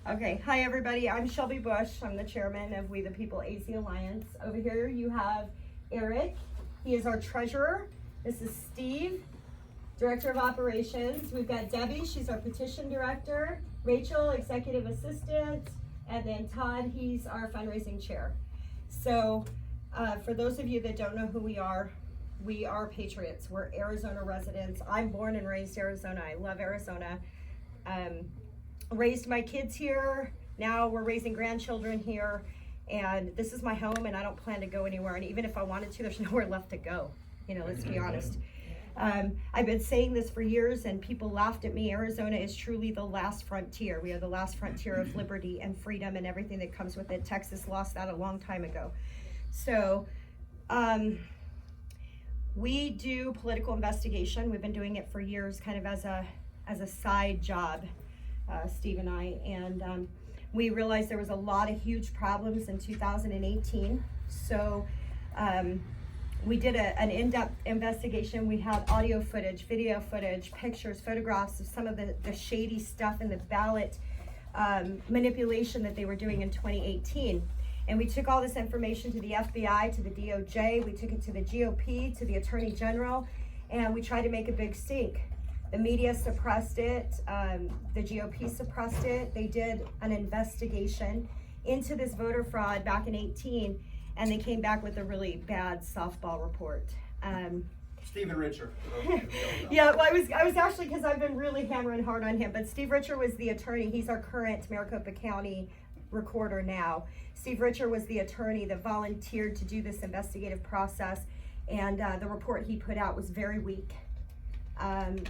Okay, hi everybody, I'm Shelby Bush. I'm the chairman of We the People AC Alliance. Over here you have Eric, he is our treasurer. This is Steve, director of operations. We've got Debbie, she's our petition director. Rachel, executive assistant. And then Todd, he's our fundraising chair. So for those of you that don't know who we are Patriots. We're Arizona residents. I'm born and raised Arizona. I love Arizona. Raised my kids here. Now we're raising grandchildren here. And this is my home and I don't plan to go anywhere. And even if I wanted to, there's nowhere left to go. You know, let's be honest. I've been saying this for years and people laughed at me. Arizona is truly the last frontier. We are the last frontier of liberty and freedom and everything that comes with it. Texas lost that a long time ago. So, we do political investigation. We've been doing it for years, kind of as a side job, Steve and I. And we realized there was a lot of huge problems in 2018. So we did an in-depth investigation. We had audio footage, video footage, pictures, photographs of some of the shady stuff in the ballot manipulation that they were doing in 2018. And we took all this information to the FBI, to the DOJ, we took it to the GOP, to the Attorney General, and we tried to make a big stink. The media suppressed it, the GOP suppressed it. They did an investigation into this voter fraud back in 18, and they came back with a really bad softball report. Stephen Richer. Yeah, well, I was actually, because I've been really hammering hard on him, but Steve Richer was the attorney. He's our current Maricopa County recorder now. Steve Richer was the attorney that volunteered to do this investigative process, and the report he put out was very weak.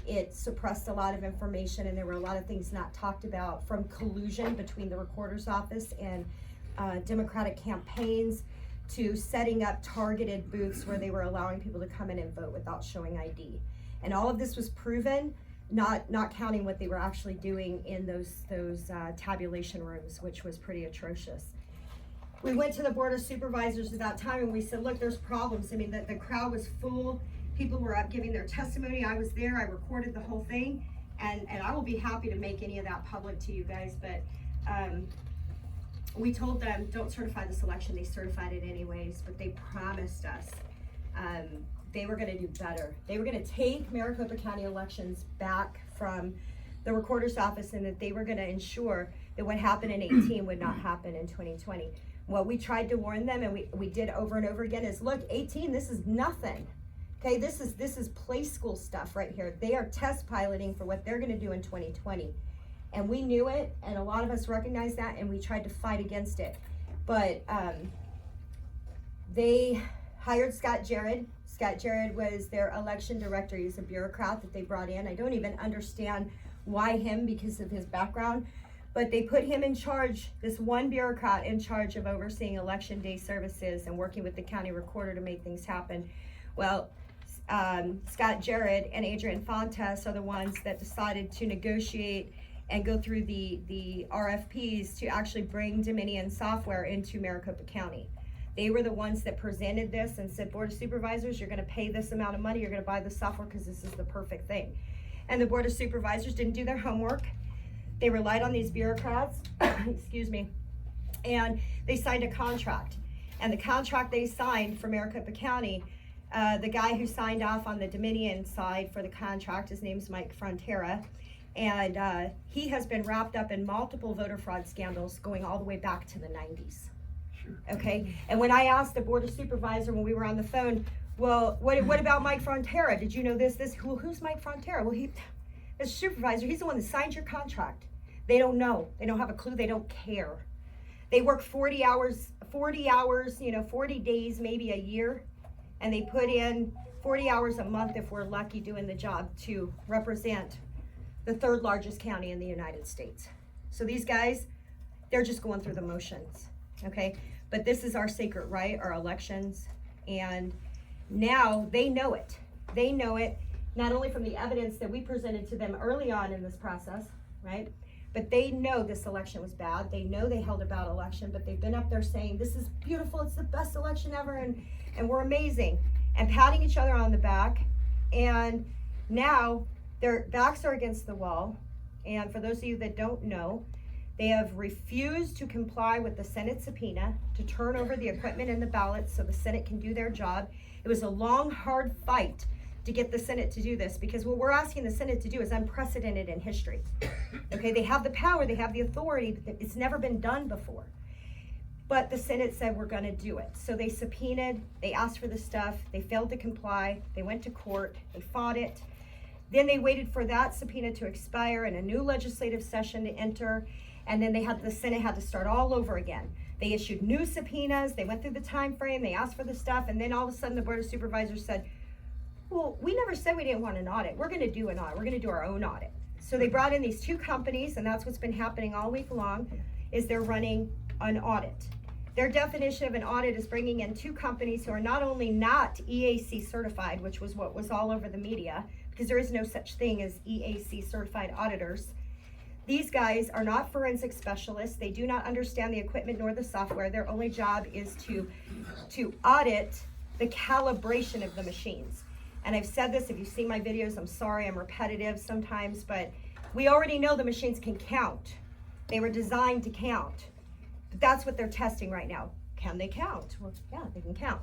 It suppressed a lot of information, and there were a lot of things not talked about, from collusion between the recorder's office and Democratic campaigns to setting up targeted booths where they were allowing people to come in and vote without showing ID. And all of this was proven, not counting what they were actually doing in those tabulation rooms, which was pretty atrocious. We went to the Board of Supervisors at that time and we said, look, there's problems. I mean, the crowd was full. People were up giving their testimony. I was there, I recorded the whole thing. And I will be happy to make any of that public to you guys, but we told them, don't certify this election. They certified it anyways, but they promised us they were gonna do better. They were gonna take Maricopa County elections back from the recorder's office, and that they were gonna ensure that what happened in 18 would not happen in 2020. What we tried to warn them, and we did over and over again, is look, 18, this is nothing. Okay, this is play school stuff right here. They are test piloting for what they're gonna do in 2020. And we knew it, and a lot of us recognized that, and we tried to fight against it. But they hired Scott Jared. Scott Jared was their election director. He's a bureaucrat that they brought in. I don't even understand why him, because of his background, but they put him in charge, this one bureaucrat in charge of overseeing election day services and working with the county recorder to make things happen. Well, Scott Jared and Adrian Fontes are the ones that decided to negotiate and go through the RFPs to actually bring Dominion software into Maricopa County. They were the ones that presented this and said, Board of Supervisors, you're gonna pay this amount of money, you're gonna buy the software because this is the perfect thing. And the Board of Supervisors didn't do their homework. They relied on these bureaucrats, excuse me, and they signed a contract. And the contract they signed for Maricopa County, the guy who signed off on the Dominion side for the contract, his name's Mike Frontera, and he has been wrapped up in multiple voter fraud scandals going all the way back to the 90s. Okay, and when I asked the Board of Supervisor when we were on the phone, well, what about Mike Frontera? Did you know this? Well, who's Mike Frontera? Well, as a supervisor, he's the one that signed your contract. They don't know. They don't have a clue. They don't care. They work 40 hours, 40 days, maybe a year, and they put in 40 hours a month if we're lucky doing the job to represent the third largest county in the United States. So these guys, they're just going through the motions, okay? But this is our sacred right, our elections, and now they know it. They know it, not only from the evidence that we presented to them early on in this process, right? But they know this election was bad. They know they held a bad election, but they've been up there saying, this is beautiful, it's the best election ever, and we're amazing, and patting each other on the back. And now their backs are against the wall. And for those of you that don't know, They have refused to comply with the Senate subpoena to turn over the equipment and the ballots so the Senate can do their job. It was a long, hard fight to get the Senate to do this, because what we're asking the Senate to do is unprecedented in history. Okay, they have the power, they have the authority, but it's never been done before. But the Senate said we're gonna do it. So they subpoenaed, they asked for the stuff, they failed to comply, they went to court, they fought it. Then they waited for that subpoena to expire and a new legislative session to enter, and then the Senate had to start all over again. They issued new subpoenas, they went through the time frame, they asked for the stuff, and then all of a sudden the Board of Supervisors said, well, we never said we didn't want an audit. We're gonna do an audit, we're gonna do our own audit. So they brought in these two companies, and that's what's been happening all week long, is they're running an audit. Their definition of an audit is bringing in two companies who are not only not EAC certified, which was what was all over the media, because there is no such thing as EAC certified auditors. These guys are not forensic specialists. They do not understand the equipment nor the software. Their only job is to audit the calibration of the machines. And I've said this, if you've seen my videos, I'm sorry, I'm repetitive sometimes, but we already know the machines can count. They were designed to count. But that's what they're testing right now. Can they count? Well, yeah, they can count.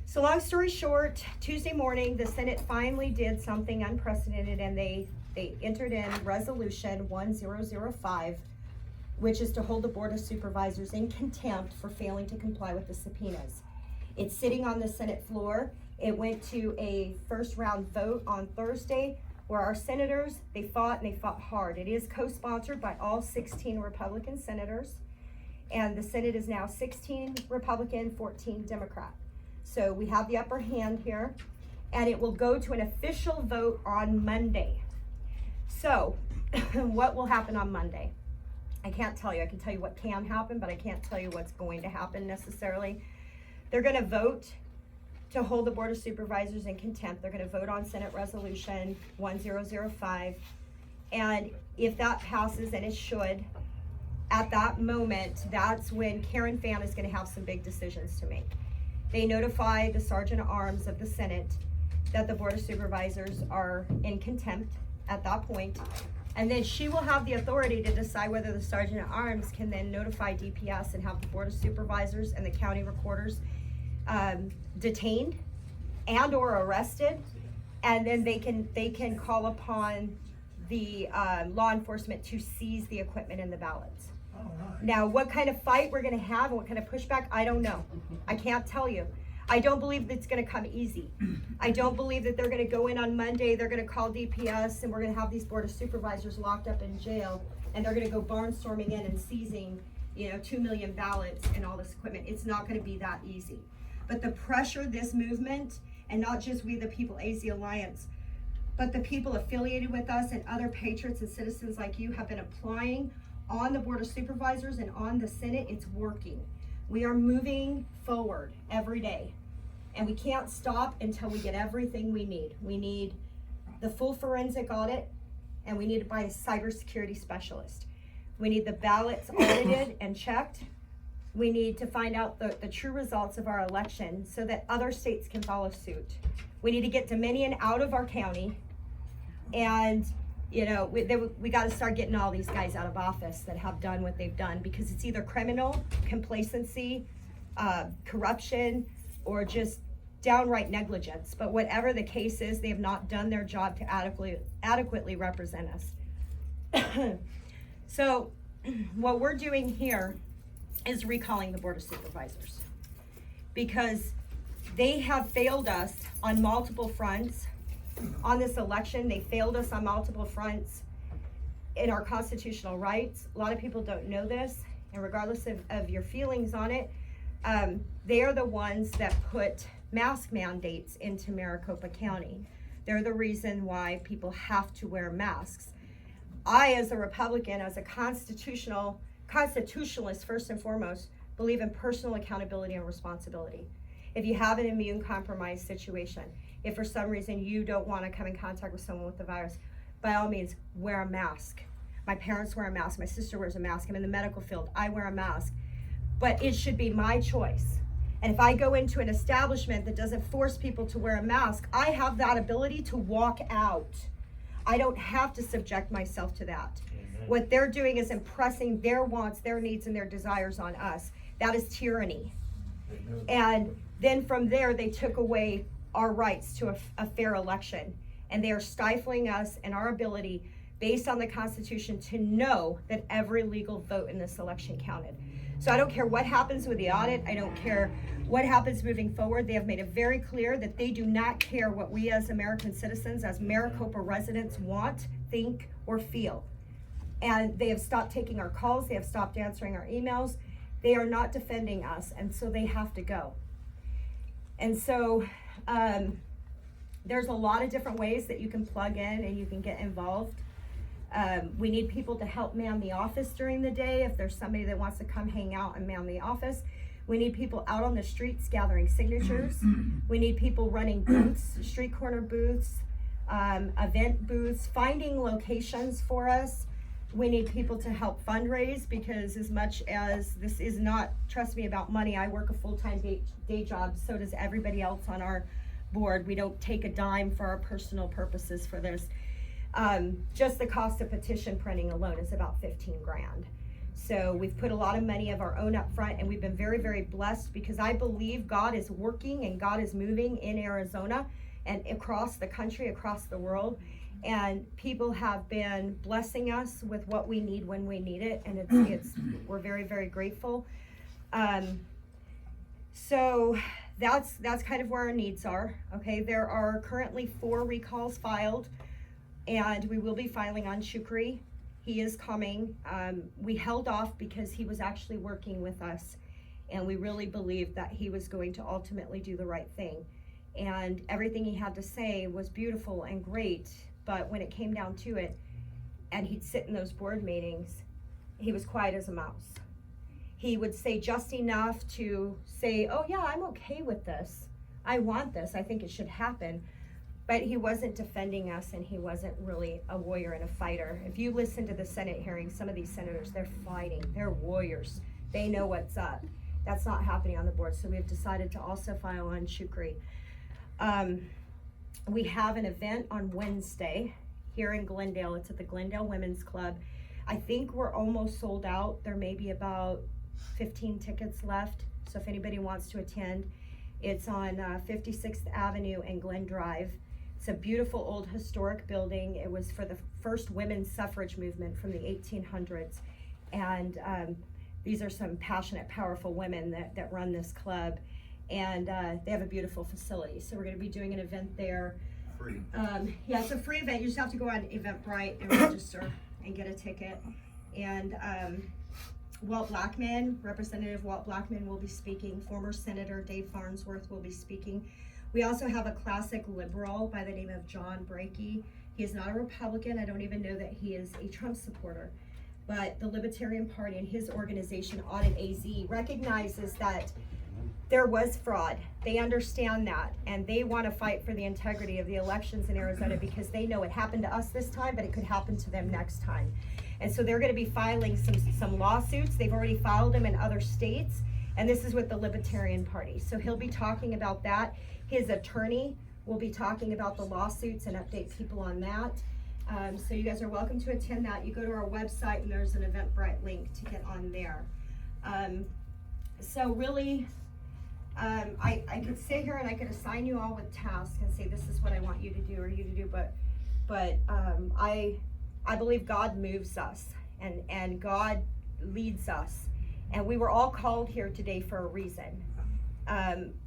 So long story short, Tuesday morning, the Senate finally did something unprecedented, and they entered in Resolution 1005, which is to hold the Board of Supervisors in contempt for failing to comply with the subpoenas. It's sitting on the Senate floor. It went to a first round vote on Thursday, where our senators, they fought and they fought hard. It is co-sponsored by all 16 Republican senators, and the Senate is now 16 Republican, 14 Democrat. So we have the upper hand here, and it will go to an official vote on Monday. So what will happen on Monday? I can't tell you. I can tell you what can happen, but I can't tell you what's going to happen necessarily. They're gonna vote to hold the Board of Supervisors in contempt. They're gonna vote on Senate Resolution 1005. And if that passes, and it should, at that moment, that's when Karen Fann is gonna have some big decisions to make. They notify the Sergeant at Arms of the Senate that the Board of Supervisors are in contempt at that point. And then she will have the authority to decide whether the Sergeant at Arms can then notify DPS and have the Board of Supervisors and the county recorders detained and or arrested. And then they can call upon the law enforcement to seize the equipment and the ballots. Now, what kind of fight we're gonna have and what kind of pushback, I don't know. I can't tell you. I don't believe that it's gonna come easy. I don't believe that they're gonna go in on Monday, they're gonna call DPS, and we're gonna have these Board of Supervisors locked up in jail, and they're gonna go barnstorming in and seizing, 2 million ballots and all this equipment. It's not gonna be that easy. But the pressure this movement, and not just We the People AZ Alliance, but the people affiliated with us and other patriots and citizens like you have been applying on the Board of Supervisors and on the Senate, it's working. We are moving forward every day, and we can't stop until we get everything we need. We need the full forensic audit, and we need it by a cybersecurity specialist. We need the ballots audited and checked. We need to find out the true results of our election so that other states can follow suit. We need to get Dominion out of our county, and we got to start getting all these guys out of office that have done what they've done, because it's either criminal complacency, corruption, or just downright negligence. But whatever the case is, they have not done their job to adequately represent us. So what we're doing here is recalling the Board of Supervisors, because they have failed us on multiple fronts. On this election, they failed us on multiple fronts in our constitutional rights. A lot of people don't know this, and regardless of your feelings on it, they are the ones that put mask mandates into Maricopa County. They're the reason why people have to wear masks. I, as a Republican, as a constitutionalist first and foremost, believe in personal accountability and responsibility. If you have an immune compromised situation, if for some reason you don't want to come in contact with someone with the virus, by all means, wear a mask. My parents wear a mask, my sister wears a mask, I'm in the medical field, I wear a mask. But it should be my choice. And if I go into an establishment that doesn't force people to wear a mask, I have that ability to walk out. I don't have to subject myself to that. What they're doing is impressing their wants, their needs, and their desires on us. That is tyranny. And then from there, they took away our rights to a fair election. And they are stifling us and our ability, based on the Constitution, to know that every legal vote in this election counted. So I don't care what happens with the audit. I don't care what happens moving forward. They have made it very clear that they do not care what we as American citizens, as Maricopa residents want, think, or feel. And they have stopped taking our calls. They have stopped answering our emails. They are not defending us, and so they have to go. And so there's a lot of different ways that you can plug in and you can get involved. We need people to help man the office during the day. If there's somebody that wants to come hang out and man the office. We need people out on the streets gathering signatures. We need people running booths, street corner booths, event booths, finding locations for us. We need people to help fundraise, because as much as this is not, trust me, about money, I work a full-time day job, so does everybody else on our board. We don't take a dime for our personal purposes for this. Just the cost of petition printing alone is about 15 grand. So we've put a lot of money of our own up front, and we've been very, very blessed, because I believe God is working and God is moving in Arizona and across the country, across the world. And people have been blessing us with what we need when we need it, and we're very, very grateful. So that's kind of where our needs are. Okay, there are currently 4 recalls filed, and we will be filing on Shukri. He is coming. We held off because he was actually working with us, and we really believed that he was going to ultimately do the right thing. And everything he had to say was beautiful and great, but when it came down to it, and he'd sit in those board meetings, he was quiet as a mouse. He would say just enough to say, oh yeah, I'm okay with this. I want this, I think it should happen. But he wasn't defending us, and he wasn't really a warrior and a fighter. If you listen to the Senate hearings, some of these senators, they're fighting, they're warriors. They know what's up. That's not happening on the board, so we've decided to also file on Shukri. We have an event on Wednesday here in Glendale. It's at the Glendale Women's Club. I think we're almost sold out. There may be about 15 tickets left. So if anybody wants to attend, it's on 56th Avenue and Glen Drive. It's a beautiful old historic building. It was for the first women's suffrage movement from the 1800s. And these are some passionate, powerful women that run this club. And they have a beautiful facility. So we're going to be doing an event there. Free. Yeah, it's a free event. You just have to go on Eventbrite and register and get a ticket. And Walt Blackman, Representative Walt Blackman, will be speaking. Former Senator Dave Farnsworth will be speaking. We also have a classic liberal by the name of John Brakey. He is not a Republican. I don't even know that he is a Trump supporter. But the Libertarian Party and his organization, Audit AZ, recognizes that there was fraud. They understand that, and they want to fight for the integrity of the elections in Arizona, because they know it happened to us this time, but it could happen to them next time. And so they're going to be filing some lawsuits. They've already filed them in other states, and this is with the Libertarian Party. So he'll be talking about that. His attorney will be talking about the lawsuits and update people on that. So you guys are welcome to attend that. You go to our website, and there's an Eventbrite link to get on there. So really, I could sit here and I could assign you all with tasks and say, this is what I want you to do or you to do, but I believe God moves us, and God leads us, and we were all called here today for a reason.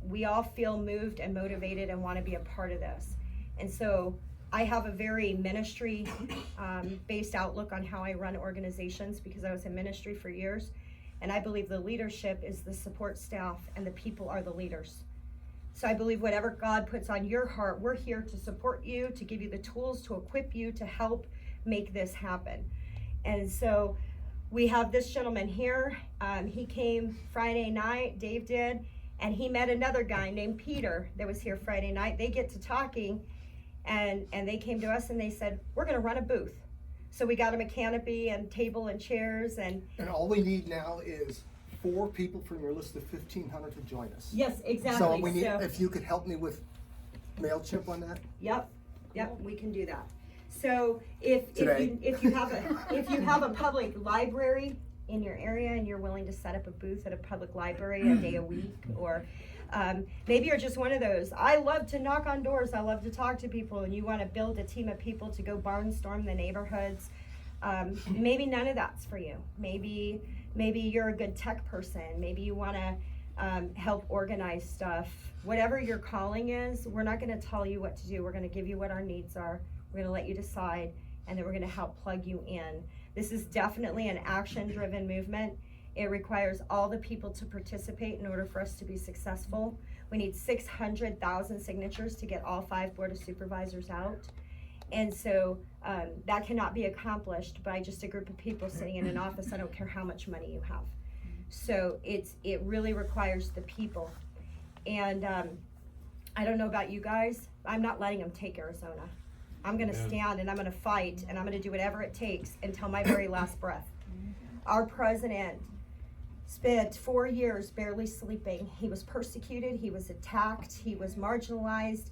We all feel moved and motivated and want to be a part of this. And so I have a very ministry based outlook on how I run organizations, because I was in ministry for years. And I believe the leadership is the support staff, and the people are the leaders. So I believe whatever God puts on your heart, we're here to support you, to give you the tools, to equip you, to help make this happen. And so we have this gentleman here. He came Friday night, Dave did, and he met another guy named Peter that was here Friday night. They get to talking, and they came to us and they said, we're gonna run a booth. So we got him a canopy and table and chairs, and all we need now is 4 people from your list of 1,500 to join us. yes, exactly. So we need, if you could help me with MailChimp on that. Yep, we can do that. So if Today. you have a public library in your area and you're willing to set up a booth at a public library a day a week, or maybe you're just one of those, I love to knock on doors, I love to talk to people, and you want to build a team of people to go barnstorm the neighborhoods, maybe none of that's for you. Maybe you're a good tech person, maybe you want to help organize stuff. Whatever your calling is, we're not going to tell you what to do. We're going to give you what our needs are. We're going to let you decide, and then we're going to help plug you in. This is definitely an action-driven movement. It requires all the people to participate in order for us to be successful. We need 600,000 signatures to get all 5 Board of Supervisors out. And so that cannot be accomplished by just a group of people sitting in an office. I don't care how much money you have. So it really requires the people. And I don't know about you guys, I'm not letting them take Arizona. I'm gonna stand and I'm gonna fight and I'm gonna do whatever it takes until my very last breath. Our president spent 4 years barely sleeping. He was persecuted, he was attacked, he was marginalized.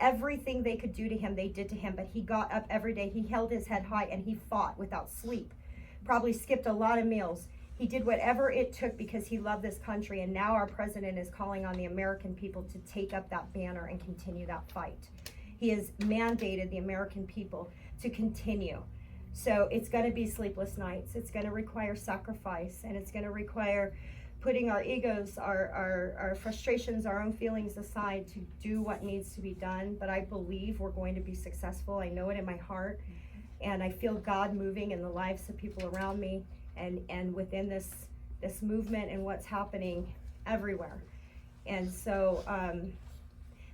Everything they could do to him, they did to him, but he got up every day, he held his head high, and he fought without sleep. Probably skipped a lot of meals. He did whatever it took because he loved this country, and now our president is calling on the American people to take up that banner and continue that fight. He has mandated the American people to continue. So it's going to be sleepless nights. It's going to require sacrifice, and it's going to require putting our egos, our frustrations, our own feelings aside to do what needs to be done. But I believe we're going to be successful. I know it in my heart, and I feel God moving in the lives of people around me and within this movement and what's happening everywhere. And so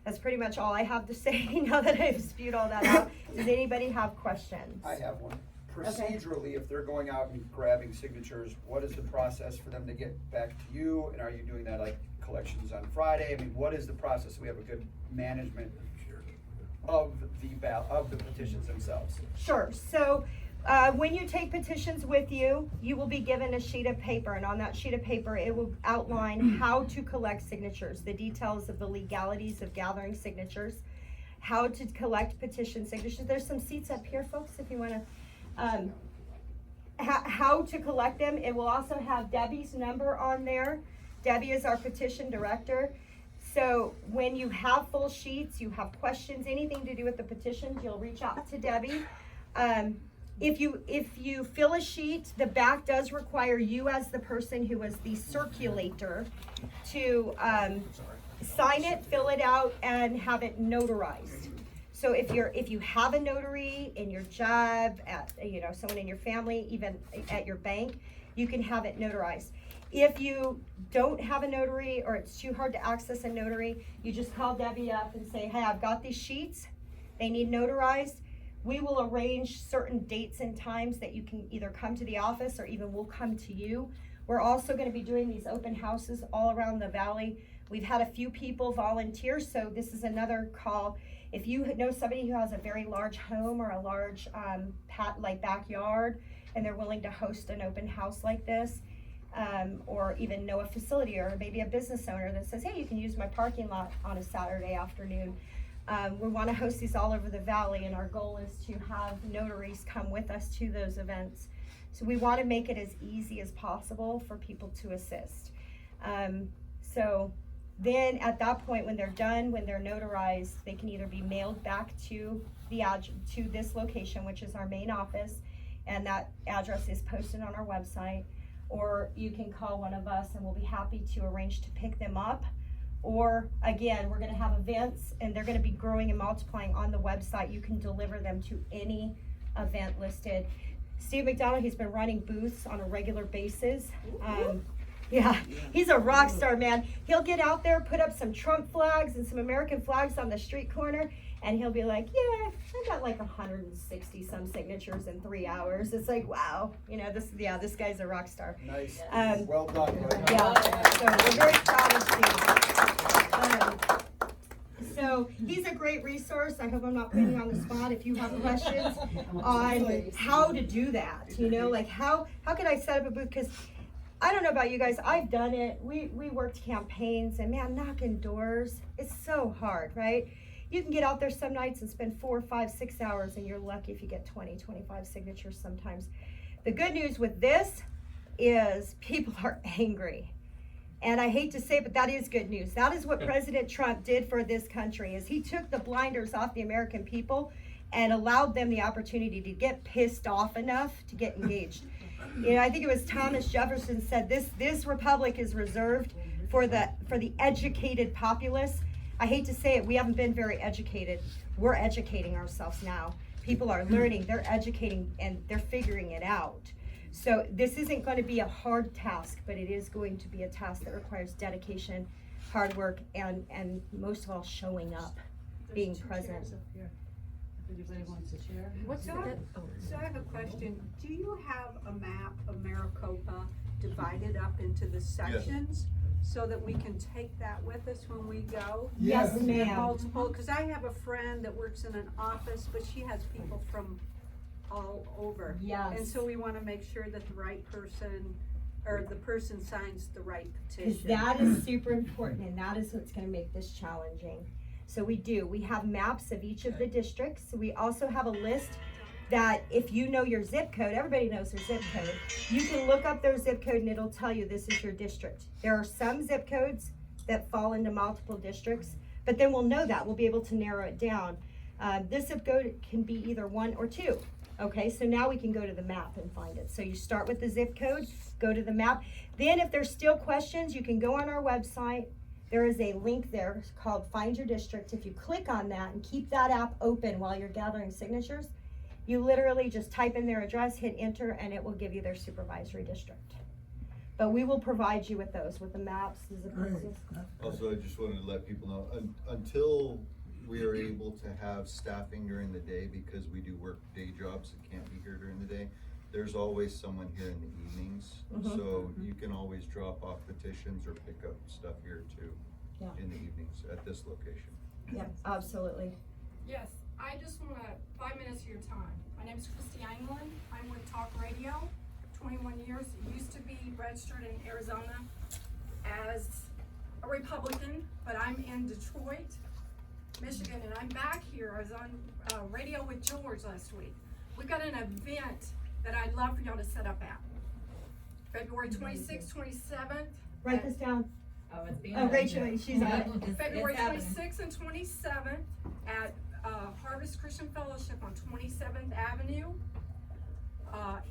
that's pretty much all I have to say now that I've spewed all that out. Does anybody have questions? I have one. Procedurally, if they're going out and grabbing signatures, what is the process for them to get back to you? And are you doing that like collections on Friday? I mean, what is the process so we have a good management of the petitions themselves? Sure. So when you take petitions with you, you will be given a sheet of paper, and on that sheet of paper it will outline how to collect signatures, the details of the legalities of gathering signatures, how to collect petition signatures. There's some seats up here, folks, if you want to how to collect them. It will also have Debbie's number on there. Debbie is our petition director. So when you have full sheets, you have questions, anything to do with the petitions, you'll reach out to Debbie. If you fill a sheet, the back does require you as the person who is the circulator to sign it, fill it out, and have it notarized. So if you have a notary in your job, at someone in your family, even at your bank, you can have it notarized. If you don't have a notary or it's too hard to access a notary, you just call Debbie up and say, hey, I've got these sheets, they need notarized. We will arrange certain dates and times that you can either come to the office or even we'll come to you. We're also going to be doing these open houses all around the valley. We've had a few people volunteer, so this is another call. If you know somebody who has a very large home or a large backyard and they're willing to host an open house like this, or even know a facility or maybe a business owner that says, hey, you can use my parking lot on a Saturday afternoon. We want to host these all over the valley, and our goal is to have notaries come with us to those events. So we want to make it as easy as possible for people to assist. So then at that point, when they're done, when they're notarized, they can either be mailed back to to this location, which is our main office, and that address is posted on our website, or you can call one of us and we'll be happy to arrange to pick them up. Or again, we're going to have events and they're going to be growing and multiplying on the website. You can deliver them to any event listed. Steve McDonald, he's been running booths on a regular basis. Yeah, he's a rock star, man. He'll get out there, put up some Trump flags and some American flags on the street corner, and he'll be like, yeah, I got like 160 some signatures in 3 hours. It's like, wow, this guy's a rock star. Nice. Well done. Yeah, so we're very proud of Steve. So he's a great resource. I hope I'm not putting you on the spot. If you have questions on how to do that, like how could I set up a booth? Because I don't know about you guys, I've done it. We worked campaigns, and man, knocking doors, it's so hard, right? You can get out there some nights and spend 4, 5, 6 hours, and you're lucky if you get 20, 25 signatures sometimes. The good news with this is people are angry. And I hate to say it, but that is good news. That is what President Trump did for this country, is he took the blinders off the American people and allowed them the opportunity to get pissed off enough to get engaged. You know, I think it was Thomas Jefferson said this republic is reserved for the educated populace. I hate to say it, we haven't been very educated. We're educating ourselves now. People are learning, they're educating, and they're figuring it out. So this isn't going to be a hard task, but it is going to be a task that requires dedication, hard work, and most of all, showing up, being present. If anybody wants to share. So I have a question. Do you have a map of Maricopa divided up into the sections? So that we can take that with us when we go? Yes, And ma'am. multiple, because I have a friend that works in an office, but she has people from all over. Yes. And so we want to make sure that the right person, or the person signs the right Because petition. that is super important, and that is what's going to make this challenging. So we have maps of each of the districts. So we also have a list that if you know your zip code, everybody knows their zip code, you can look up their zip code and it'll tell you this is your district. There are some zip codes that fall into multiple districts, but then we'll know that. We'll be able to narrow it down. This zip code can be either 1 or 2. Okay, so now we can go to the map and find it. So you start with the zip code, go to the map. Then if there's still questions, you can go on our website. There is a link there called Find Your District. If you click on that and keep that app open while you're gathering signatures, you literally just type in their address, hit enter, and it will give you their supervisory district. But we will provide you with those, with the maps, the zip codes. Also, I just wanted to let people know, until we are able to have staffing during the day, because we do work day jobs and can't be here during the day, there's always someone here in the evenings. So you can always drop off petitions or pick up stuff here too, in the evenings at this location. Yeah, absolutely. Yes, I just want 5 minutes of your time. My name is Christy Anglin. I'm with Talk Radio, 21 years. Used to be registered in Arizona as a Republican, but I'm in Detroit, Michigan, and I'm back here. I was on radio with George last week. We've got an event that I'd love for y'all to set up at. February 26th, 27th. Write this down. Oh, it's being. Oh, Rachel, she's on it. February It's happening. 26th and 27th at Harvest Christian Fellowship on 27th Avenue.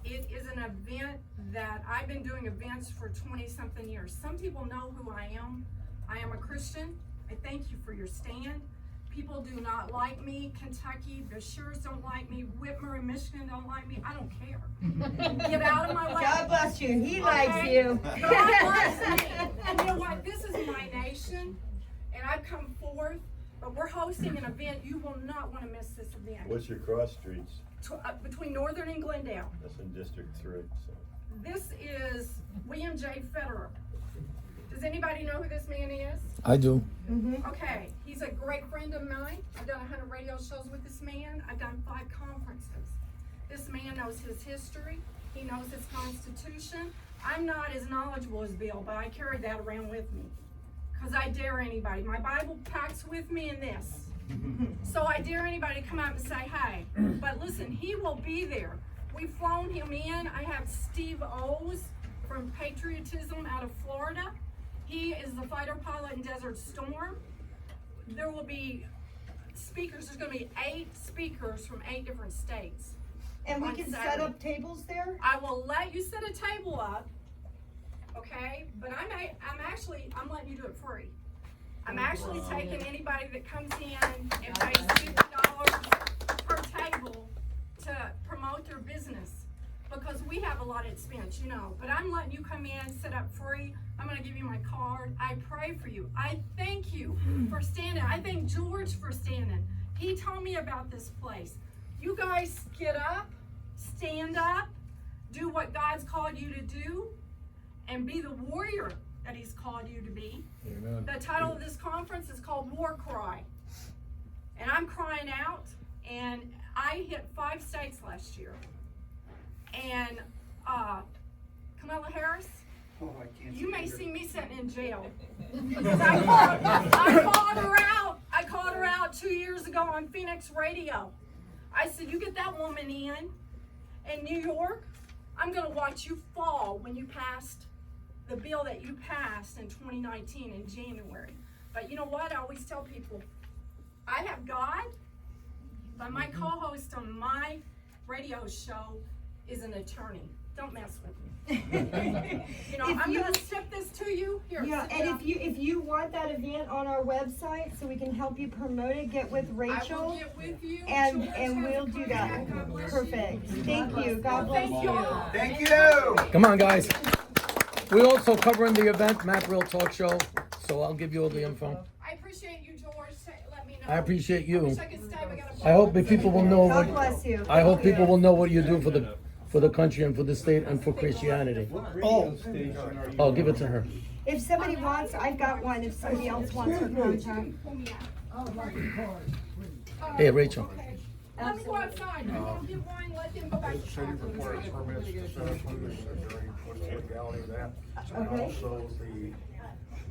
It is an event that I've been doing events for 20-something years. Some people know who I am. I am a Christian. I thank you for your stand. People do not like me. Kentucky, the Shures don't like me. Whitmer and Michigan don't like me. I don't care. Get out of my way. God bless you. He likes you. God bless me. And you know what? This is my nation, and I've come forth, but we're hosting an event. You will not want to miss this event. What's your cross streets? Between Northern and Glendale. That's in District 3, so. This is William J. Federer. Does anybody know who this man is? I do. Okay, he's a great friend of mine. I've done 100 radio shows with this man. I've done 5 conferences. This man knows his history. He knows his Constitution. I'm not as knowledgeable as Bill, but I carry that around with me because I dare anybody. My Bible packs with me in this. So I dare anybody to come out and say, hey. But listen, he will be there. We've flown him in. I have Steve O's from Patriotism out of Florida. He is the fighter pilot in Desert Storm. There will be speakers. There's going to be 8 speakers from 8 different states. And we On can set Saturday. up tables there? I will let you set a table up, okay? But I'm letting you do it free. I'm actually taking anybody that comes in and pays $50 per table to promote their business, because we have a lot of expense, you know. But I'm letting you come in, set up free. I'm gonna give you my card. I pray for you. I thank you for standing. I thank George for standing. He told me about this place. You guys get up, stand up, do what God's called you to do, and be the warrior that He's called you to be. Amen. The title of this conference is called War Cry. And I'm crying out, and I hit 5 states last year. And Kamala Harris, Oh, I can't. you may her. see me sitting in jail. Because I called her out. I called her out about 2 years ago on Phoenix Radio. I said, you get that woman in New York, I'm gonna watch you fall when you passed the bill that you passed in 2019 in January. But you know what? I always tell people, I have God, but my co-host on my radio show is an attorney. Don't mess with me. You know, I'm gonna ship this to you. Here. Yeah, sit and down. if you want that event on our website so we can help you promote it, get with I will Rachel. get with you. And George and has we'll a do that. contact. God bless you. Perfect. Thank you. God bless Thank you. y'all. Thank you. Come on, guys. We also covering the event, MAAP Real Talk Show, so I'll give you all the info. I appreciate you, George. Let me know. I appreciate you. I wish I could stay, but I gotta I hope that people will know God what, bless you. I hope people will know what you do for the country and for the state and for Christianity. Oh, give it to her. If somebody wants, I've got one. If somebody else wants her contact. Pull me out. Hey, Rachel. Let me go outside. You want to get wine, let them go back to City requires permits to set up booths, is there any, what's the legality of that? And Okay. also the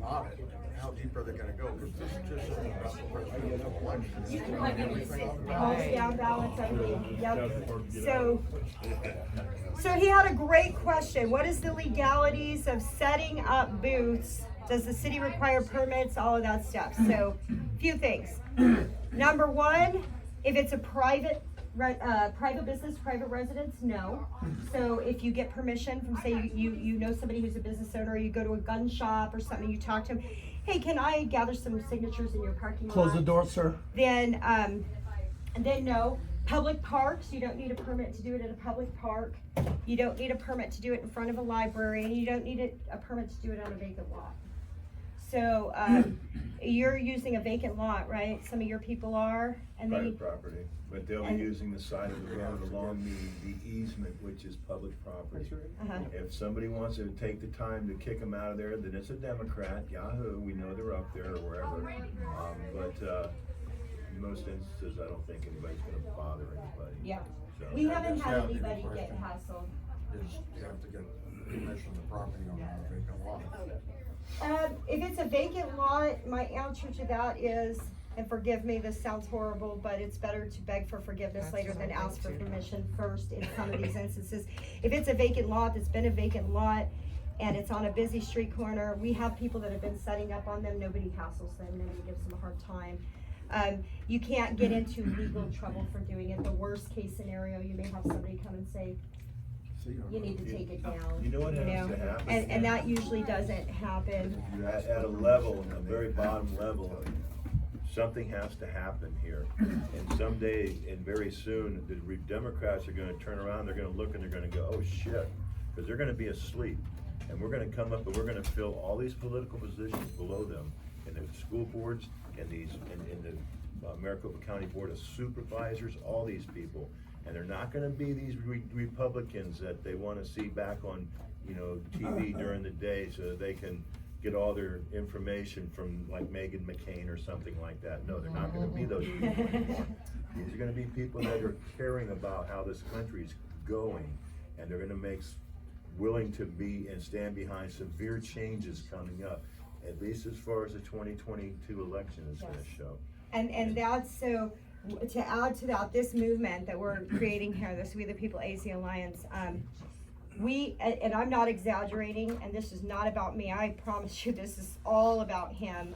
audit, how deep are they gonna go? Because this just isn't about the presidential election. Calls down ballots, everything. Yep. So he had a great question. What is the legalities of setting up booths? Does the city require permits? All of that stuff. So, few things. Number one, if it's a private business, private residence, no. So if you get permission from, say, you know somebody who's a business owner, you go to a gun shop or something, you talk to them, hey, can I gather some signatures in your parking lot? Close the door, sir. Then no. Public parks, you don't need a permit to do it at a public park. You don't need a permit to do it in front of a library, and you don't need a permit to do it on a vacant lot. So, you're using a vacant lot, right? Some of your people are, and then Private property, but they'll be using the side of the road along the easement, which is public property. uh-huh. If somebody wants to take the time to kick them out of there, then it's a Democrat, Yahoo, we know they're up there or wherever. But in most instances, I don't think anybody's gonna bother anybody. Yeah. So- We haven't Yeah, had the anybody get question hassled. Is you have to get permission of the property on a vacant lot. If it's a vacant lot, my answer to that is, and forgive me, this sounds horrible, but it's better to beg for forgiveness later than ask for permission first in some of these instances. If it's a vacant lot that's been a vacant lot and it's on a busy street corner, we have people that have been setting up on them, nobody hassles them, nobody gives them a hard time. You can't get into legal trouble for doing it. The worst case scenario, you may have somebody come and say, you need to take it down. You know what has to happen? And that usually doesn't happen. You're at a level, a very bottom level, something has to happen here. And someday, and very soon, the Democrats are gonna turn around, they're gonna look and they're gonna go, oh shit, because they're gonna be asleep. And we're gonna come up and we're gonna fill all these political positions below them in the school boards and in the Maricopa County Board of Supervisors, all these people. And they're not gonna be these Republicans that they wanna see back on, TV during the day so that they can get all their information from like Meghan McCain or something like that. No, they're not gonna be those people anymore. These are gonna be people that are caring about how this country's going, and they're gonna willing to be and stand behind severe changes coming up, at least as far as the 2022 election is gonna show. And that's so, to add to that, this movement that we're creating here, this We the People AZ Alliance, and I'm not exaggerating, and this is not about me, I promise you this is all about him.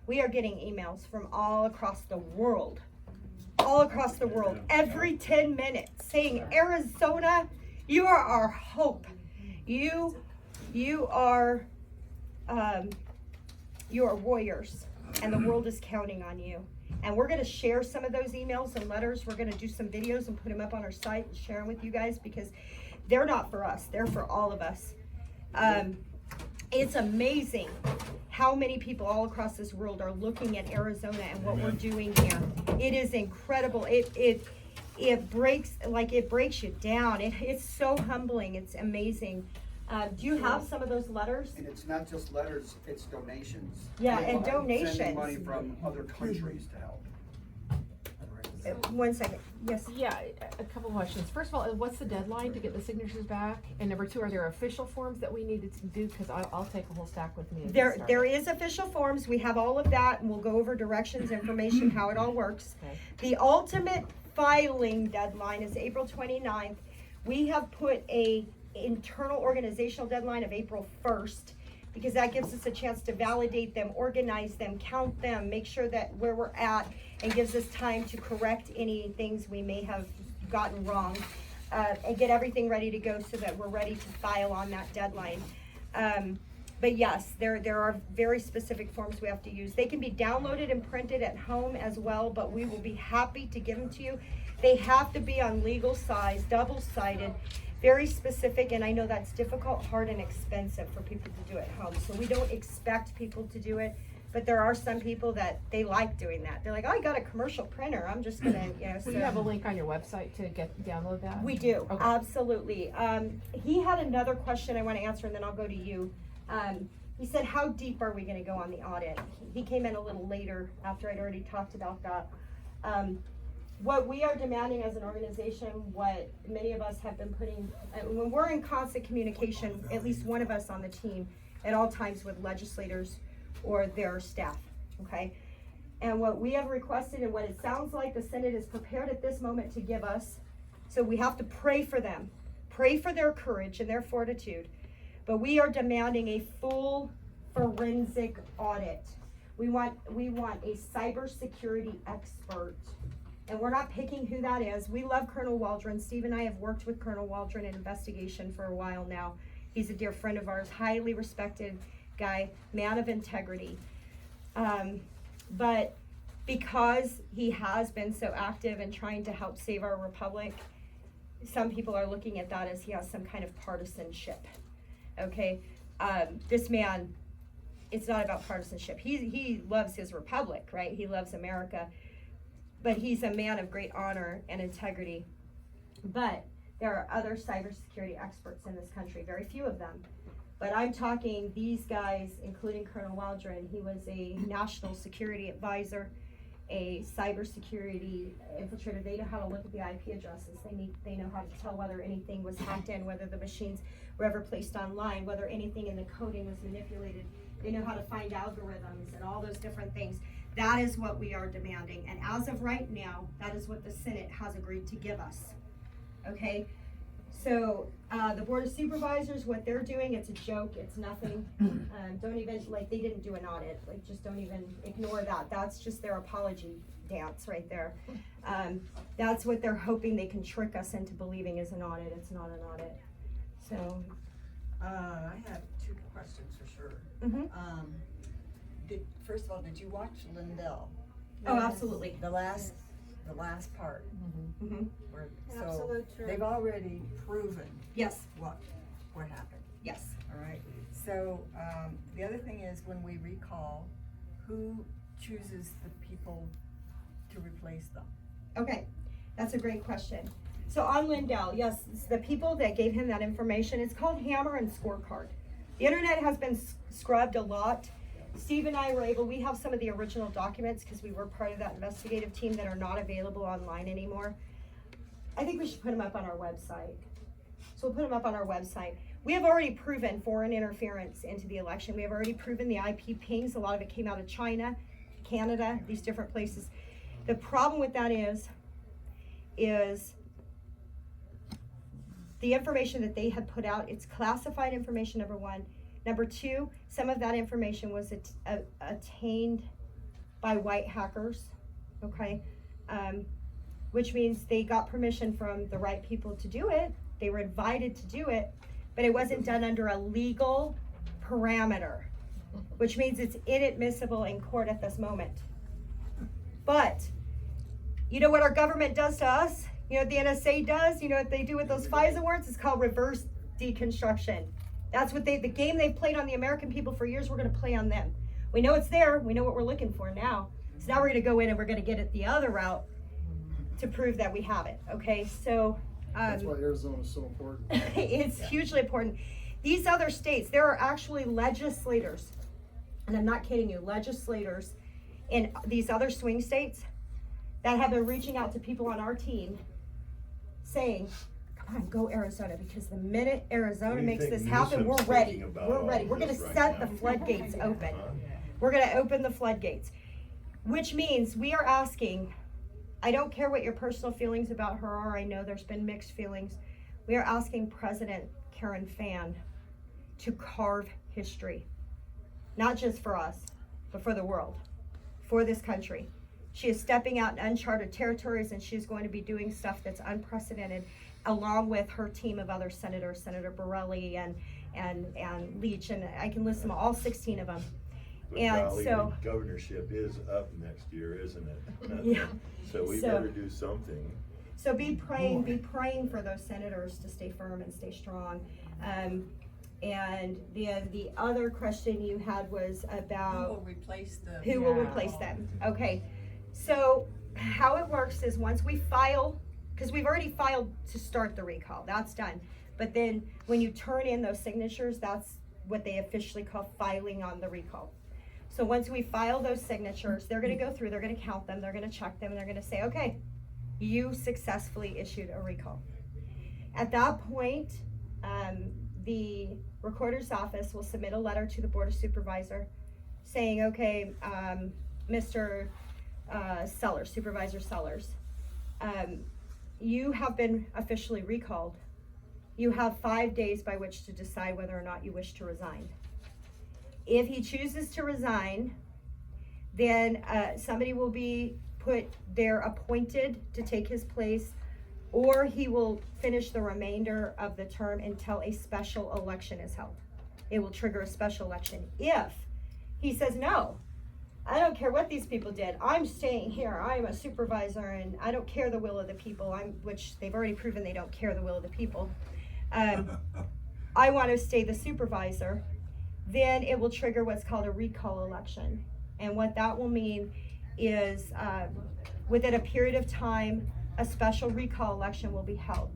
We are getting emails from all across the world, every 10 minutes saying, Arizona, you are our hope. You are warriors, and the world is counting on you. And we're gonna share some of those emails and letters. We're gonna do some videos and put them up on our site and share them with you guys, because they're not for us, they're for all of us. It's amazing how many people all across this world are looking at Arizona and what we're doing here. It is incredible. It breaks you down. It's so humbling. It's amazing. Do you have some of those letters? And it's not just letters, it's donations. Yeah, and People are donations. Sending money from other countries to help. one second, yes. Yeah, a couple questions. First of all, what's the deadline to get the signatures back? And number two, are there official forms that we need to do? Cause I'll take a whole stack with me. There is official forms, we have all of that, and we'll go over directions, information, how it all works. Okay. The ultimate filing deadline is April 29th. We have put a internal organizational deadline of April 1st, because that gives us a chance to validate them, organize them, count them, make sure that where we're at, and gives us time to correct any things we may have gotten wrong, and get everything ready to go so that we're ready to file on that deadline. But yes, there are very specific forms we have to use. They can be downloaded and printed at home as well, but we will be happy to give them to you. They have to be on legal size, double-sided, very specific, and I know that's difficult, hard, and expensive for people to do at home. So we don't expect people to do it, but there are some people that they like doing that. They're like, oh, I got a commercial printer, I'm just gonna, So you have a link on your website to download that? We do, Okay. absolutely. He had another question I wanna answer, and then I'll go to you. He said, how deep are we gonna go on the audit? He came in a little later after I'd already talked about that. What we are demanding as an organization, what many of us have been putting, when we're in constant communication, at least one of us on the team, at all times with legislators or their staff, okay? And what we have requested, and what it sounds like the Senate is prepared at this moment to give us, so we have to pray for them, pray for their courage and their fortitude, but we are demanding a full forensic audit. We want a cybersecurity expert. And we're not picking who that is. We love Colonel Waldron. Steve and I have worked with Colonel Waldron in investigation for a while now. He's a dear friend of ours, highly respected guy, man of integrity. But because he has been so active in trying to help save our republic, some people are looking at that as he has some kind of partisanship. Okay, this man, it's not about partisanship. He loves his republic, right? He loves America. But he's a man of great honor and integrity. But there are other cybersecurity experts in this country, very few of them. But I'm talking these guys, including Colonel Waldron. He was a national security advisor, a cybersecurity infiltrator. They know how to look at the IP addresses. They know how to tell whether anything was hacked in, whether the machines were ever placed online, whether anything in the coding was manipulated. They know how to find algorithms and all those different things. That is what we are demanding, and as of right now, that is what the Senate has agreed to give us, okay? So, the Board of Supervisors, what they're doing, it's a joke, it's nothing. Don't even, like, they didn't do an audit, like, just don't even ignore that. That's just their apology dance right there. That's what they're hoping they can trick us into believing is an audit. It's not an audit, so. I have two questions for sure. First of all, did you watch Glendale? Oh, absolutely. The last part. Where, so Absolute truth. they've already proven Yes, what happened. yes. All right. So the other thing is when we recall, who chooses the people to replace them? Okay, that's a great question. So on Lindell, yes, it's the people that gave him that information, it's called Hammer and Scorecard. The internet has been scrubbed a lot. Steve and I were able, we have some of the original documents because we were part of that investigative team that are not available online anymore. I think we should put them up on our website. So we'll put them up on our website. We have already proven foreign interference into the election. We have already proven the IP pings. A lot of it came out of China, Canada, these different places. The problem with that is the information that they had put out, it's classified information, number one. Number two, some of that information was attained by white hackers, okay? Which means they got permission from the right people to do it. They were invited to do it, but it wasn't done under a legal parameter, which means it's inadmissible in court at this moment. But, you know what our government does to us? You know what the NSA does? You know what they do with those FISA warrants? It's called reverse deconstruction. That's what the game they've played on the American people for years, we're gonna play on them. We know it's there, we know what we're looking for now. So now we're gonna go in and we're gonna get it the other route to prove that we have it, okay? So, That's why Arizona is so important. it's hugely important. These other states, there are actually legislators, and I'm not kidding you, legislators in these other swing states that have been reaching out to people on our team saying, come on, go Arizona, because the minute Arizona What do you makes think this happen, we're Newsom's ready. thinking about We're all ready. of We're gonna this right set now? the floodgates open. Huh? We're gonna open the floodgates, which means we are asking, I don't care what your personal feelings about her are, I know there's been mixed feelings. We are asking President Karen Fann to carve history, not just for us, but for the world, for this country. She is stepping out in uncharted territories, and she is going to be doing stuff that's unprecedented, along with her team of other senators, Senator Borelli and Leach, and I can list them all 16 of them. But And golly, so, the governorship is up next year, isn't it? Yeah. So we So- better do something. so be praying for those senators to stay firm and stay strong. And the other question you had was Who about will replace the? who will replace them. Okay, so how it works is once we file, because we've already filed to start the recall, that's done. But then when you turn in those signatures, that's what they officially call filing on the recall. So once we file those signatures, they're gonna go through, they're gonna count them, they're gonna check them, and they're gonna say, okay, you successfully issued a recall. At that point, the recorder's office will submit a letter to the Board of Supervisor saying, okay, Mr. Sellers, Supervisor Sellers, you have been officially recalled. You have 5 days by which to decide whether or not you wish to resign. If he chooses to resign, then somebody will be put there appointed to take his place, or he will finish the remainder of the term until a special election is held. It will trigger a special election. If he says, no, I don't care what these people did, I'm staying here, I'm a supervisor, and I don't care the will of the people, which they've already proven they don't care the will of the people, I want to stay the supervisor, then it will trigger what's called a recall election. And what that will mean is within a period of time, a special recall election will be held.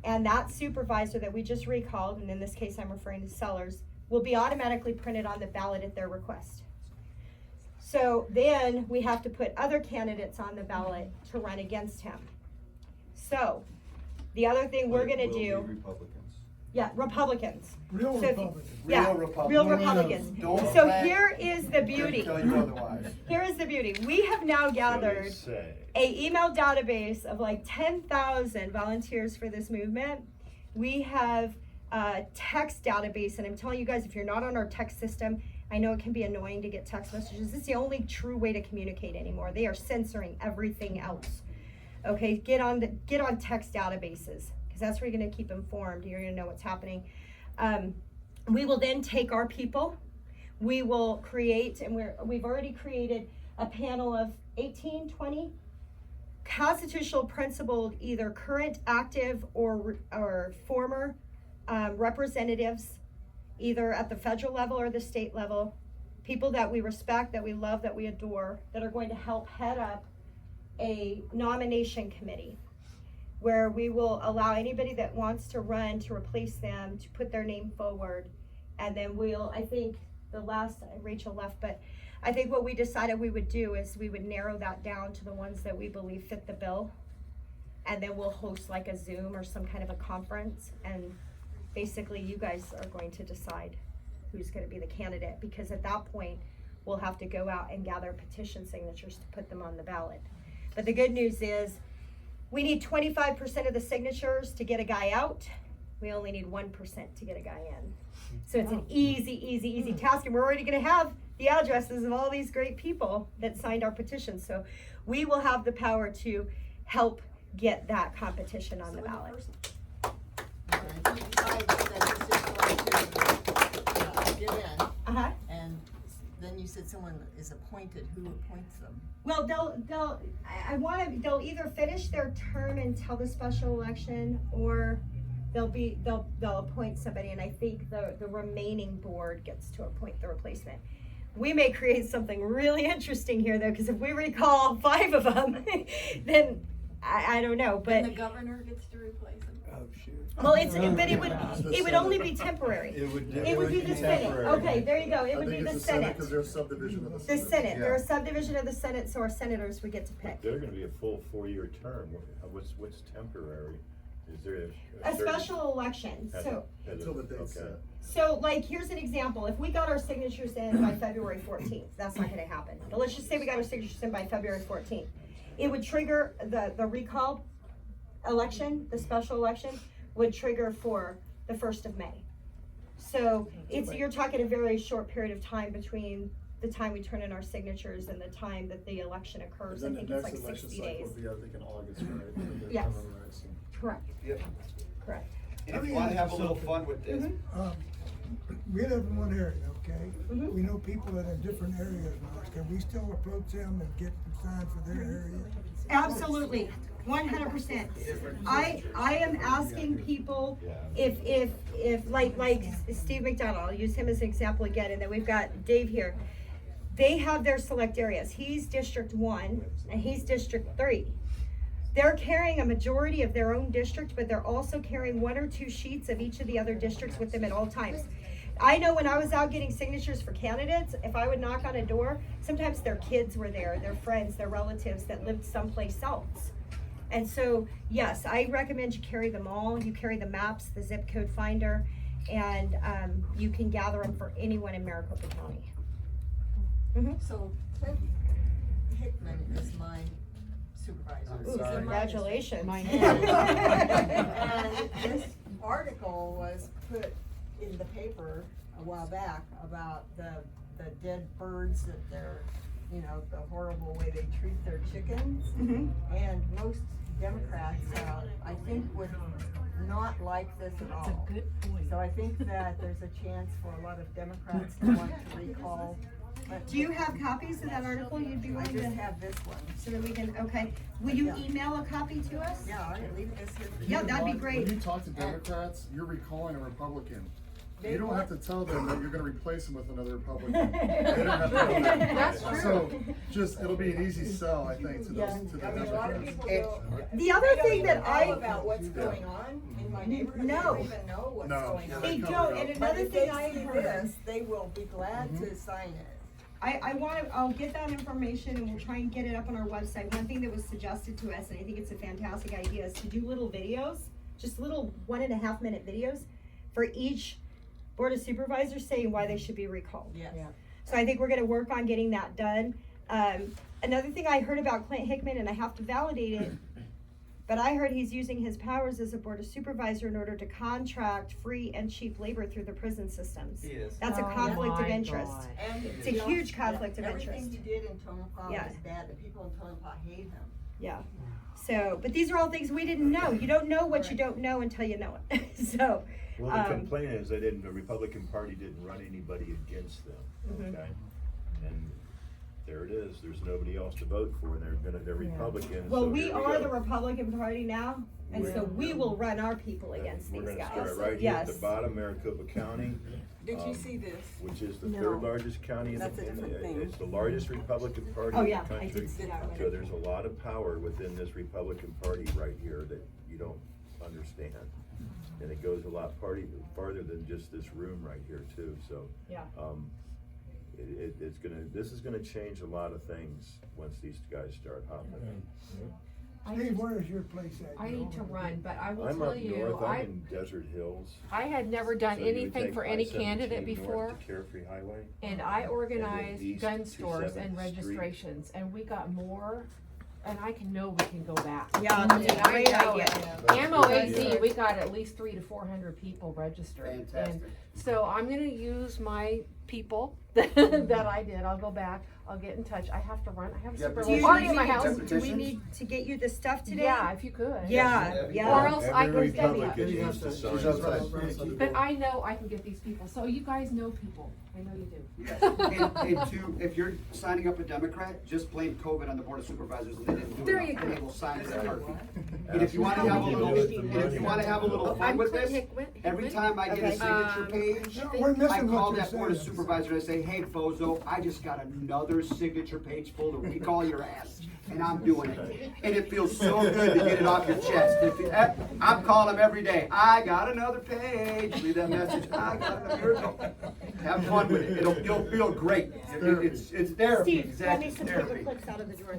And that supervisor that we just recalled, and in this case I'm referring to Sellers, will be automatically printed on the ballot at their request. So then we have to put other candidates on the ballot to run against him. So the other thing we're gonna Will be do, Republicans. yeah, Republicans. Real So if- Republicans. Yeah, Real Republicans. real Republicans. Don't So let- here is the beauty. Tell you otherwise. Here is the beauty. We have now So they gathered say. a email database of like 10,000 volunteers for this movement. We have a text database, and I'm telling you guys, if you're not on our text system, I know it can be annoying to get text messages. It's the only true way to communicate anymore. They are censoring everything else. Okay, get on text databases, because that's where you're gonna keep informed. You're gonna know what's happening. We will then take our people. We will create, and we've already created a panel of 18, 20 constitutional principled, either current, active, or former representatives, either at the federal level or the state level, people that we respect, that we love, that we adore, that are going to help head up a nomination committee where we will allow anybody that wants to run to replace them to put their name forward. And then I think the last, Rachel left, but I think what we decided we would do is we would narrow that down to the ones that we believe fit the bill. And then we'll host like a Zoom or some kind of a conference, and basically you guys are going to decide who's gonna be the candidate, because at that point, we'll have to go out and gather petition signatures to put them on the ballot. But the good news is, we need 25% of the signatures to get a guy out. We only need 1% to get a guy in. So it's an easy task, and we're already gonna have the addresses of all these great people that signed our petition. So we will have the power to help get that competition on the ballot. You decided that this is going to, get in, Uh-huh. and then you said someone is appointed, who appoints them? Well, they'll either finish their term until the special election, or they'll appoint somebody, and I think the remaining board gets to appoint the replacement. We may create something really interesting here, though, because if we recall 5 of them, then I don't know, but And the governor gets to replace them? Well, but it would only be temporary. It would be the Senate. temporary. Okay, there you go. It would be the Senate. Because they're a subdivision of the The Senate. Senate. They're a subdivision of the Senate, so our senators would get to pick. They're gonna be a full 4-year term. What's temporary? Is there A certain- special election, has so. a- has a- Until the date's okay. set. So, like, here's an example. If we got our signatures in by February 14th, that's not gonna happen. But let's just say we got our signatures in by February 14th. It would trigger the recall election, the special election would trigger for the 1st of May. So you're talking a very short period of time between the time we turn in our signatures and the time that the election occurs. I And think then it's the like next election 60 cycle days. would be, I think, in August, right? When they're Yes. coming around, so. Correct, Yep. correct. And if you wanna have a little fun with this, We live in one area, okay? Mhm. We know people that are in different areas now. Can we still approach them and get signs for their area? Absolutely, 100%. I am asking people if like Steve McDonald, I'll use him as an example again, and then we've got Dave here. They have their select areas. He's District 1 and he's District 3. They're carrying a majority of their own district, but they're also carrying 1 or 2 sheets of each of the other districts with them at all times. I know when I was out getting signatures for candidates, if I would knock on a door, sometimes their kids were there, their friends, their relatives that lived someplace else. And so, yes, I recommend you carry them all. You carry the maps, the zip code finder, and you can gather them for anyone in Maricopa County. So Clint Hickman is my supervisor. Ooh, congratulations. Mine And this article was put in the paper a while back about the dead birds that they're, the horrible way they treat their chickens. And most Democrats, I think, would not like this at all. That's a good point. So I think that there's a chance for a lot of Democrats to want to recall. Do you have copies of that article you'd be I willing just to, have this one. so that we can, okay. Will you Yeah. email a copy to us? Yeah, I can leave this here. Yeah, that'd be When great. you talk to Democrats, you're recalling a Republican. They You don't want- have to tell them that you're gonna replace them with another Republican. They don't have to know that. That's true. So, it'll be an easy sell, I think, to Yeah. those, to the I mean, a lot of Democrats. people don't. The other they don't thing even that know about what's going on in my neighborhood. No. They don't even know what's No. going on. They cover it don't, up. and But another if thing they I see heard. this, they will be glad to sign it. I'll get that information and we'll try and get it up on our website. One thing that was suggested to us, and I think it's a fantastic idea, is to do little videos, just little 1.5 minute videos for each Board of Supervisors saying why they should be recalled. Yes. So I think we're gonna work on getting that done. Another thing I heard about Clint Hickman, and I have to validate it, but I heard he's using his powers as a Board of Supervisor in order to contract free and cheap labor through the prison systems. He is. That's a Oh conflict of my interest. God. And It's a you know, huge conflict of everything interest. he did in Tonopah Yeah. was bad. The people in Tonopah hate him. Yeah. So, but these are all things we didn't know. You don't know what you don't know until you know it. So, Well, the complaint is the Republican Party didn't run anybody against them, okay? And there it is, there's nobody else to vote for, they're Republicans. well, so we here are go. the Republican Party now, and so we will run our people against We're these gonna guys. start right here at the Yes. bottom, Maricopa County. Did you see this? Which is the No. 3rd largest county in the, That's a different thing. it's the largest Republican Party Oh, in the yeah, I country. did see that one. So there's a lot of power within this Republican Party right here that you don't understand. And it goes a lot farther than just this room right here too, so. Yeah. This is gonna change a lot of things once these guys start hopping. Steve, where is your place at? I need to run, but I will I'm tell up you, north, I'm in Desert Hills. I had never done So you would anything take for any I-17 candidate north before, to Carefree Highway. and I organized east gun to stores and 7th Street. registrations, and we got more, and we can go back. Yeah, I that's mean, a great I know idea. it. Ammo AZ, Yeah. we got at least 300 to 400 people registered. And Fantastic. so I'm gonna use my people that I did. I'll go back, I'll get in touch. I have to run, I have a Yeah, Super but Bowl Do party you in my need- house. Do we need to get you the stuff today? Yeah, if you could. Yeah, yeah. Or else I Every can send you. Republican you. needs to She's sign outside. something. But I know I can get these people, so you guys know people, I know you do. And if you're signing up a Democrat, just blame COVID on the Board of Supervisors and they didn't do There enough, you and go. they will sign it in a heartbeat. And if you wanna have a little, fun with this, every time I get a signature page, We're I missing call what you're that Board of saying. Supervisors and I say, hey, Bozo, I just got another signature page full to recall your ass. and I'm doing it. And it feels so good to get it off your chest. I'm calling them every day. I got another page. Leave that message. I got another. Here we go. Have fun with it. You'll feel great. It's therapy. Steve, Exactly. some Therapy. clips out of the drawer.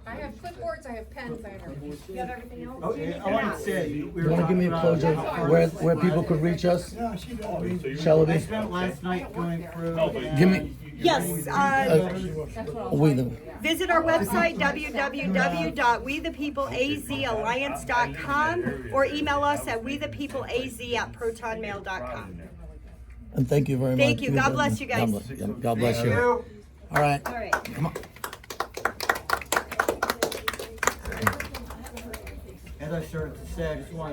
I have clipboards, I have pens, I have everything. You have everything else? Okay, I want to say, You wanna give me a closure where people could reach us? No, she doesn't. Shelby? I spent last night going through. Give me, Yes, we the, visit our website, www.wethepeopleazalliance.com, or email us at wethepeopleaz@protonmail.com. and thank you very much. Thank you. God bless you guys. God bless you. All right. All right. Come on. As I started to say, I just want